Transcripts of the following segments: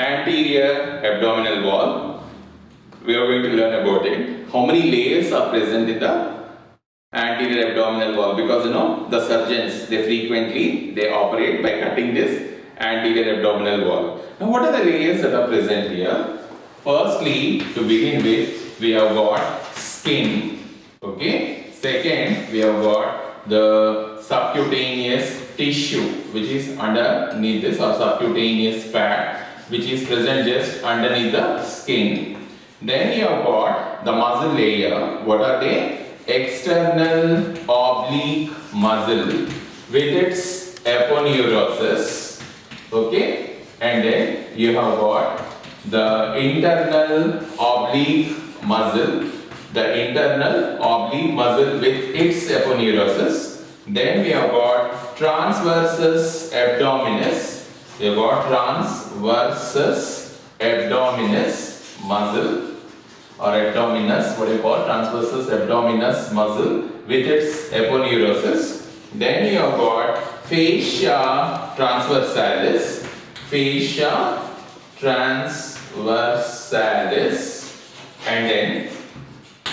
anterior abdominal wall. We are going to learn about it. How many layers are present in the anterior abdominal wall? Because the surgeons, they frequently operate by cutting this anterior abdominal wall. Now what are the layers that are present here? Firstly, to begin with, we have got skin. Okay. Second, we have got the subcutaneous tissue, which is underneath this, or subcutaneous fat, which is present just underneath the skin. Then you have got the muscle layer. What are they? External oblique muscle with its aponeurosis. Okay, and then you have got the internal oblique muscle. The internal oblique muscle with its aponeurosis. Then we have got transversus abdominis. We have got transversus abdominis muscle, or abdominis, what do you call transversus abdominis muscle with its aponeurosis. Then you have got fascia transversalis, fascia transversalis, and then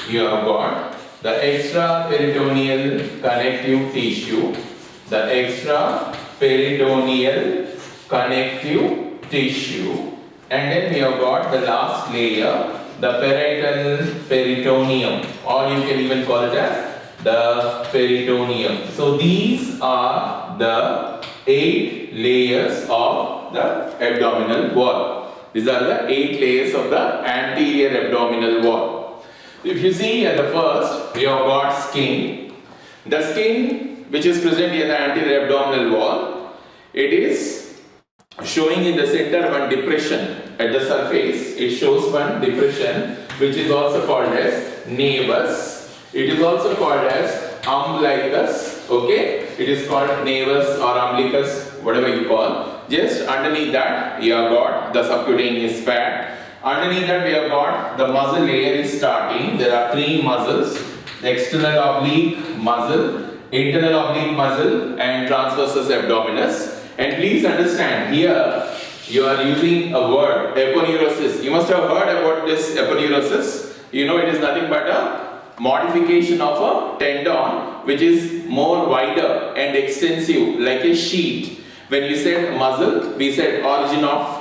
you have got the extraperitoneal connective tissue, the extraperitoneal connective tissue, and then we have got the last layer, the parietal peritoneum, or you can even call it as the peritoneum. So these are the 8 layers of the abdominal wall. These are the 8 layers of the anterior abdominal wall. If you see at the first, we have got skin. The skin which is present in the anterior abdominal wall, it is showing in the center one depression at the surface. It shows one depression which is also called as nevus. It is also called as umbilicus. Okay, it is called nevus or umbilicus, whatever you call. Just underneath that you have got the subcutaneous fat. Underneath that we have got the muscle layer is starting. There are 3 muscles: the external oblique muscle, internal oblique muscle, and transversus abdominis. And please understand, here you are using a word, aponeurosis. You must have heard about this aponeurosis. You know, it is nothing but a modification of a tendon which is more wider and extensive, like a sheet. When you said muscle, we said origin of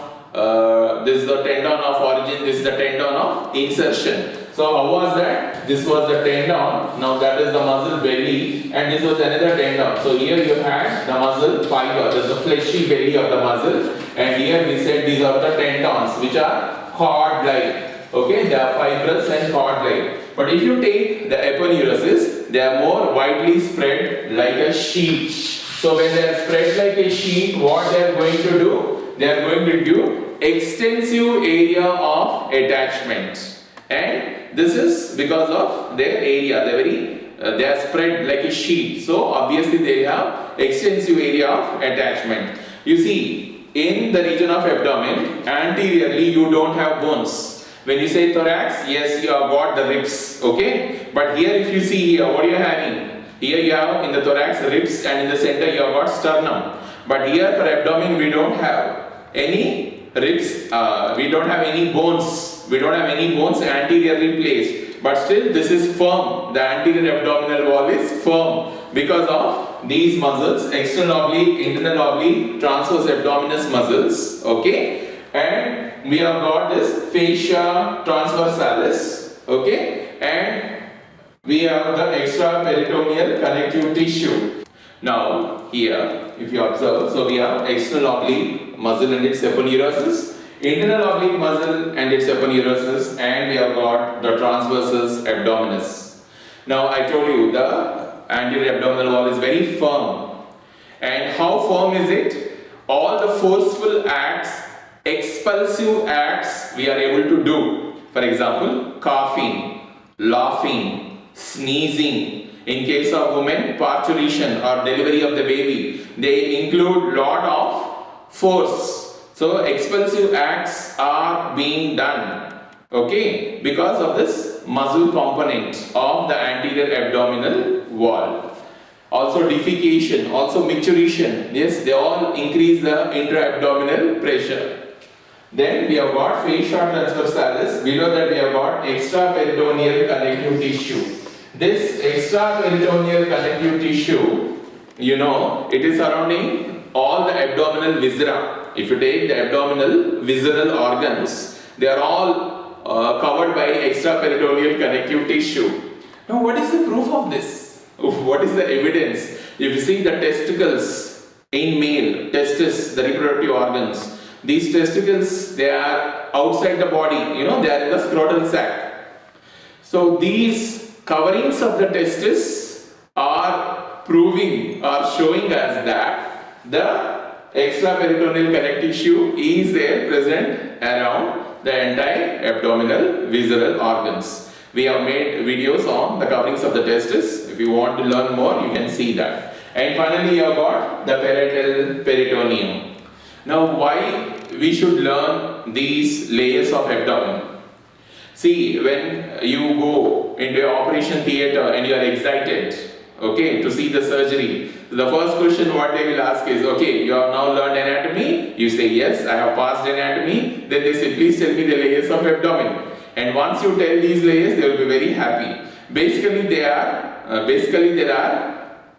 this is the tendon of origin, this is the tendon of insertion. So how was that? This was the tendon, now that is the muscle belly, and this was another tendon. So here you had the muscle fiber, this is the fleshy belly of the muscle, and here we said these are the tendons which are cord-like. Okay, they are fibrous and cord-like. But if you take the aponeurosis, they are more widely spread like a sheet. So when they are spread like a sheet, what they are going to do? They are going to give extensive area of attachment, and this is because of their area. They are spread like a sheet, so obviously they have extensive area of attachment. You see, in the region of abdomen, anteriorly you don't have bones. When you say thorax, yes, you have got the ribs. Okay, but here if you see here, what you are having? Here you have in the thorax ribs, and in the center you have got sternum. But here for abdomen we don't have any ribs, we don't have any bones. We don't have any bones anteriorly placed. But still this is firm. The anterior abdominal wall is firm because of these muscles, external oblique, internal oblique, transverse abdominis muscles. Okay, and we have got this fascia transversalis. Okay, and we have the extraperitoneal connective tissue. Now here, if you observe, so we have external oblique muscle and its aponeurosis, internal oblique muscle and its aponeurosis, and we have got the transversus abdominis. Now I told you the anterior abdominal wall is very firm. And how firm is it? All the forceful acts, expulsive acts we are able to do. For example, coughing, laughing, sneezing. In case of women, parturition or delivery of the baby, they include lot of force. So expulsive acts are being done, okay, because of this muscle component of the anterior abdominal wall. Also defecation, also micturition, yes, they all increase the intra-abdominal pressure. Then we have got fascia transversalis. Below that we have got extraperitoneal connective tissue. This extraperitoneal connective tissue, you know, it is surrounding all the abdominal viscera. If you take the abdominal visceral organs, they are all covered by extraperitoneal connective tissue. Now, what is the proof of this? What is the evidence? If you see the testicles in male, testis, the reproductive organs, these testicles, they are outside the body, you know, they are in the scrotal sac. So these coverings of the testis are proving or showing us that the extraperitoneal connective tissue is there present around the entire abdominal visceral organs. We have made videos on the coverings of the testis. If you want to learn more, you can see that. And finally, you have got the parietal peritoneum. Now, why we should learn these layers of abdomen? See, when you go into an operation theatre and you are excited, okay, to see the surgery, the first question what they will ask is, okay, you have now learned anatomy? You say, yes, I have passed anatomy. Then they say, please tell me the layers of abdomen. And once you tell these layers, they will be very happy. Basically, there are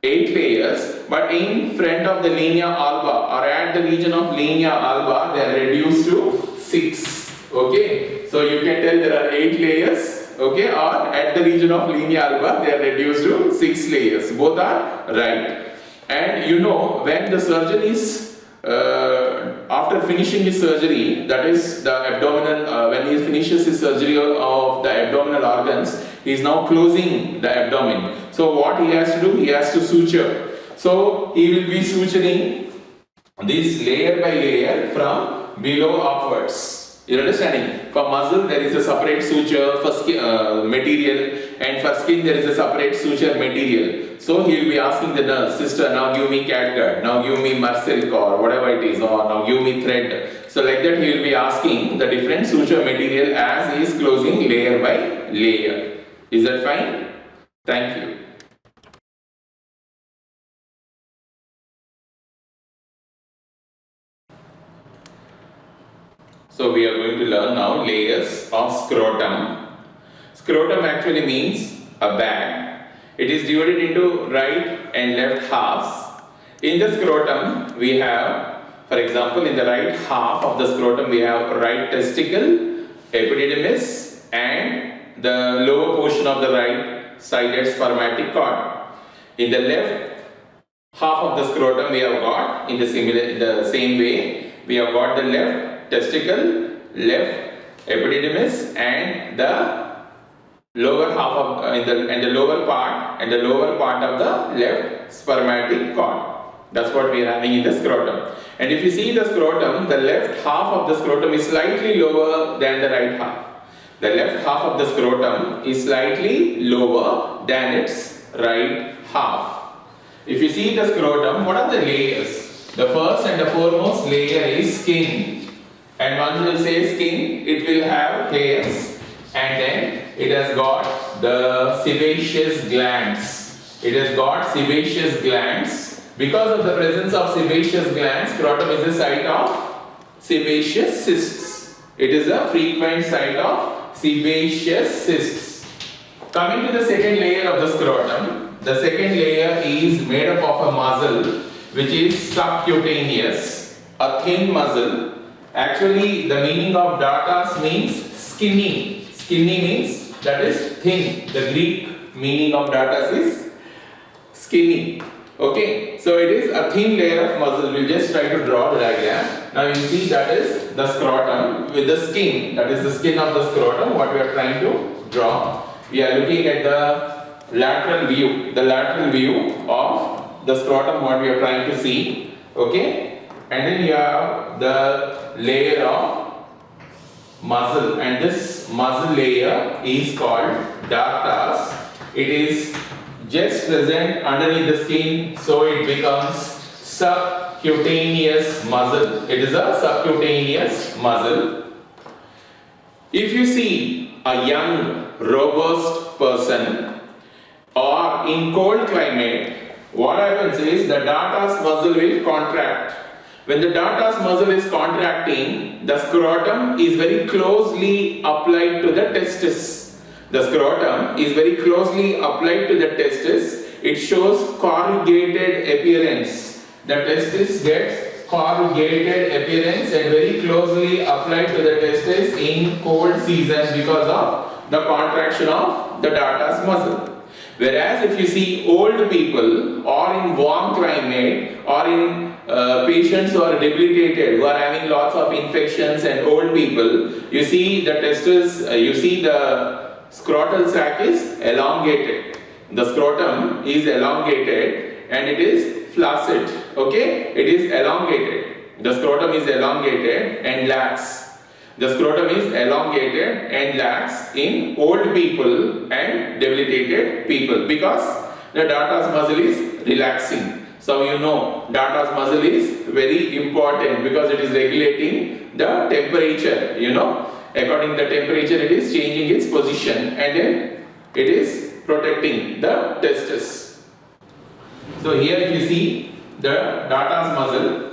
8 layers, but in front of the linea alba or at the region of linea alba, they are reduced to 6. Okay, so you can tell there are 8 layers. Okay, or at the region of linea alba, they are reduced to 6 layers. Both are right. And you know, when the surgeon is after finishing his surgery, that is the abdominal, when he finishes his surgery of the abdominal organs, he is now closing the abdomen. So what he has to do? He has to suture. So he will be suturing this layer by layer from below upwards. You are understanding? For muscle there is a separate suture for skin, material, and for skin there is a separate suture material. So he will be asking the nurse, sister, now give me catgut, now give me muscle core, whatever it is, or now give me thread. So like that he will be asking the different suture material as he is closing layer by layer. Is that fine? Thank you. So we are going to learn now layers of scrotum. Scrotum actually means a bag. It is divided into right and left halves. In the scrotum we have, for example, in the right half of the scrotum we have right testicle, epididymis, and the lower portion of the right sided spermatic cord. In the left half of the scrotum we have got, in the same way, we have got the left testicle, left epididymis, and the lower half of the lower part of the left spermatic cord. That's what we are having in the scrotum. And if you see the scrotum, the left half of the scrotum is slightly lower than the right half. The left half of the scrotum is slightly lower than its right half. If you see the scrotum, what are the layers? The first and the foremost layer is skin. And once you say skin, it will have hairs. And then it has got the sebaceous glands. It has got sebaceous glands. Because of the presence of sebaceous glands, scrotum is a site of sebaceous cysts. It is a frequent site of sebaceous cysts. Coming to the second layer of the scrotum, the second layer is made up of a muscle which is subcutaneous, a thin muscle. Actually, the meaning of dartas means skinny. Skinny means that is thin. The Greek meaning of dartas is skinny. Okay, so it is a thin layer of muscle. We'll just try to draw the diagram. Now you see that is the scrotum with the skin. That is the skin of the scrotum. What we are trying to draw. We are looking at the lateral view. The lateral view of the scrotum. What we are trying to see. Okay, and then you have the layer of muscle, and this muscle layer is called dartas. It is just present underneath the skin, so it becomes subcutaneous muscle. It is a subcutaneous muscle. If you see a young, robust person or in cold climate, what happens is the dartas muscle will contract. When the dartas muscle is contracting, the scrotum is very closely applied to the testis. The scrotum is very closely applied to the testis. It shows corrugated appearance. The testis gets corrugated appearance and very closely applied to the testis in cold season because of the contraction of the dartas muscle. Whereas if you see old people or in warm climate or in patients who are debilitated, who are having lots of infections and old people, you see the testis, you see the scrotal sac is elongated. The scrotum is elongated and it is flaccid. Okay, it is elongated. The scrotum is elongated and lax. The scrotum is elongated and lax in old people and debilitated people because the dartas muscle is relaxing. So you know dartas muscle is very important because it is regulating the temperature. You know, according to the temperature it is changing its position and then it is protecting the testis. So here if you see the dartas muscle,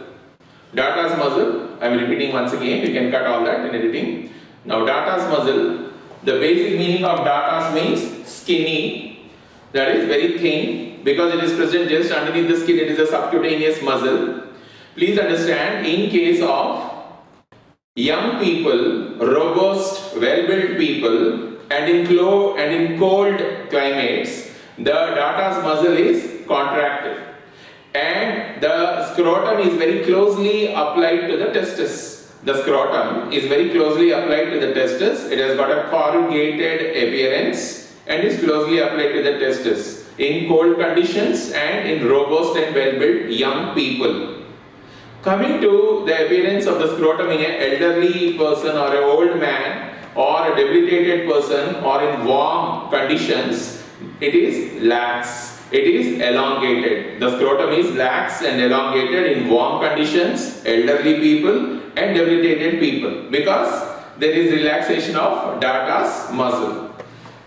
I am repeating once again, you can cut all that in editing. Now dartas muscle, the basic meaning of dartas means skinny, that is very thin, because it is present just underneath the skin, it is a subcutaneous muscle. Please understand, in case of young people, robust, well-built people, and in cold climates, the dartas muscle is contracted. And the scrotum is very closely applied to the testis. The scrotum is very closely applied to the testis. It has got a corrugated appearance and is closely applied to the testis in cold conditions and in robust and well-built young people. Coming to the appearance of the scrotum in an elderly person or an old man or a debilitated person or in warm conditions, it is lax. It is elongated. The scrotum is lax and elongated in warm conditions, elderly people and debilitated people because there is relaxation of dartas muscle.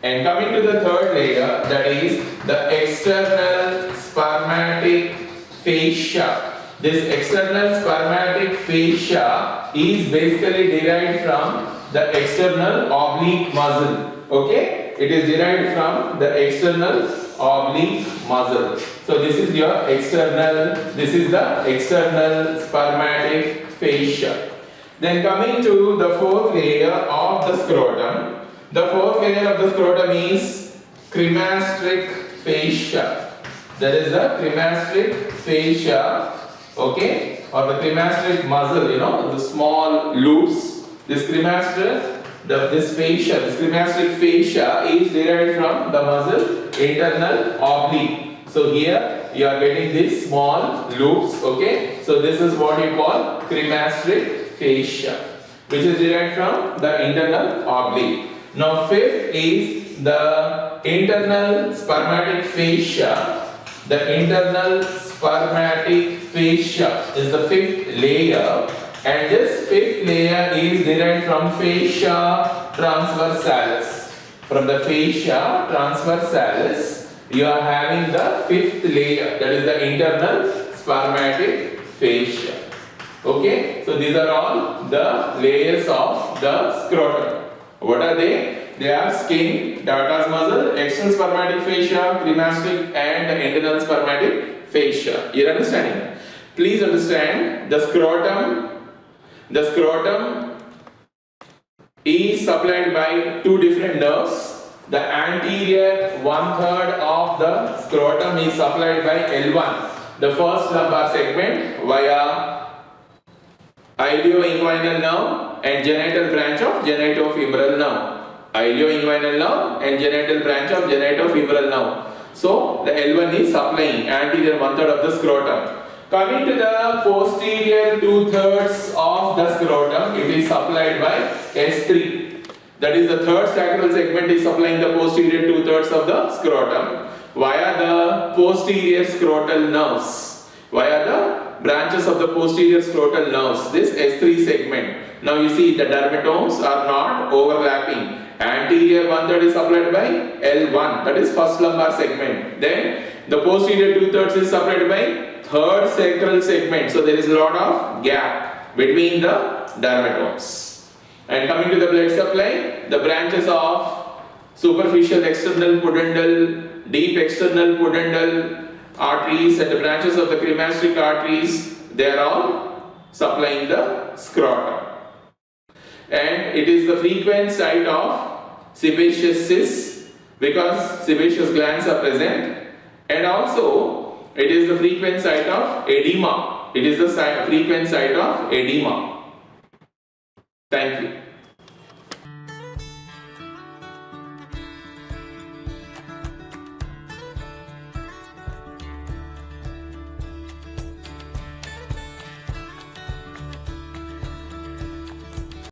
And coming to the third layer, that is the external spermatic fascia. This external spermatic fascia is basically derived from the external oblique muscle. Okay? It is derived from the external oblique muscle. So this is your external, this is the external spermatic fascia. Then coming to the fourth layer of the scrotum. The fourth layer of the scrotum is cremasteric fascia. That is the cremasteric fascia, okay, or the cremasteric muscle, you know, the small loops. This cremasteric, this fascia, this cremasteric fascia is derived from the muscle internal oblique. So here you are getting these small loops, okay. So this is what you call cremasteric fascia, which is derived from the internal oblique. Now fifth is the internal spermatic fascia. The internal spermatic fascia is the fifth layer, and this fifth layer is derived from fascia transversalis. From the fascia transversalis, you are having the fifth layer, that is the internal spermatic fascia. Okay, so these are all the layers of the scrotum. What are they? They are skin, dartas muscle, external spermatic fascia, cremasteric, and the internal spermatic fascia. You are understanding? Please understand, the scrotum is supplied by two different nerves. The anterior 1/3 of the scrotum is supplied by L1, the first lumbar segment, via ilioinguinal nerve and genital branch of genitofemoral nerve. Ilioinguinal nerve and genital branch of genitofemoral nerve. So the L1 is supplying anterior 1/3 of the scrotum. Coming to the posterior 2/3 of the scrotum, it is supplied by S3. That is the third sacral segment is supplying the posterior 2/3 of the scrotum via the posterior scrotal nerves, via the branches of the posterior scrotal nerves, this S3 segment. Now you see the dermatomes are not overlapping. Anterior 1/3 is supplied by L1, that is first lumbar segment. Then The posterior 2/3 is separated by third sacral segment. So there is a lot of gap between the dermatomes. And coming to the blood supply, the branches of superficial external pudendal, deep external pudendal arteries and the branches of the cremasteric arteries, they are all supplying the scrotum. And it is the frequent site of sebaceous cysts because sebaceous glands are present, and also it is the frequent site of edema. It is the frequent site of edema. Thank you.